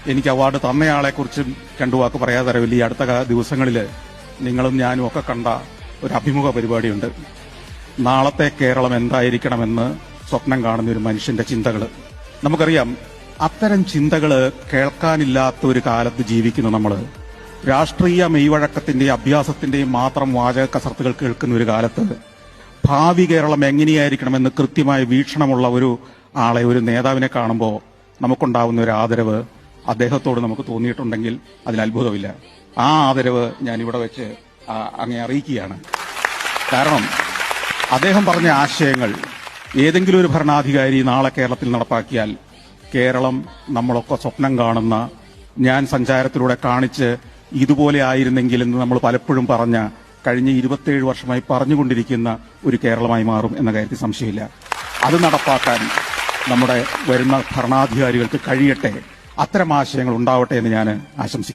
എനിക്ക് അവാർഡ് തന്നയാളെക്കുറിച്ചും രണ്ടു വാക്ക് പറയാതെ തരവില്ല. ഈ അടുത്ത ദിവസങ്ങളിൽ നിങ്ങളും ഞാനും ഒക്കെ കണ്ട ഒരു അഭിമുഖ പരിപാടിയുണ്ട്. നാളത്തെ കേരളം എന്തായിരിക്കണമെന്ന് സ്വപ്നം കാണുന്ന ഒരു മനുഷ്യന്റെ ചിന്തകൾ. നമുക്കറിയാം, അത്തരം ചിന്തകൾ കേൾക്കാനില്ലാത്ത ഒരു കാലത്ത് ജീവിക്കുന്ന നമ്മൾ, രാഷ്ട്രീയ മെയ്വഴക്കത്തിന്റെയും അഭ്യാസത്തിന്റെയും മാത്രം വാചക കസർത്തുകൾ കേൾക്കുന്ന ഒരു കാലത്ത് ഭാവി കേരളം എങ്ങനെയായിരിക്കണമെന്ന് കൃത്യമായ വീക്ഷണമുള്ള ഒരു ആളെ, ഒരു നേതാവിനെ കാണുമ്പോൾ നമുക്കുണ്ടാവുന്ന ഒരു ആദരവ് അദ്ദേഹത്തോട് നമുക്ക് തോന്നിയിട്ടുണ്ടെങ്കിൽ അതിൽ അത്ഭുതമില്ല. ആ ആദരവ് ഞാൻ ഇവിടെ വെച്ച് അങ്ങേ അറിയിക്കുകയാണ്. കാരണം അദ്ദേഹം പറഞ്ഞ ആശയങ്ങൾ ഏതെങ്കിലും ഒരു ഭരണാധികാരി നാളെ കേരളത്തിൽ നടപ്പാക്കിയാൽ കേരളം നമ്മളൊക്കെ സ്വപ്നം കാണുന്ന, ഞാൻ സഞ്ചാരത്തിലൂടെ കാണിച്ച് ഇതുപോലെ ആയിരുന്നെങ്കിൽ എന്ന് നമ്മൾ പലപ്പോഴും പറഞ്ഞ, കഴിഞ്ഞ 27 വർഷമായി പറഞ്ഞുകൊണ്ടിരിക്കുന്ന ഒരു കേരളമായി മാറും എന്ന കാര്യത്തിൽ സംശയമില്ല. അത് നടപ്പാക്കാൻ നമ്മുടെ വരുന്ന ഭരണാധികാരികൾക്ക് കഴിയട്ടെ. അത്തരം ആശയങ്ങൾ ഉണ്ടാവട്ടെ എന്ന് ഞാൻ ആശംസിക്കുന്നു.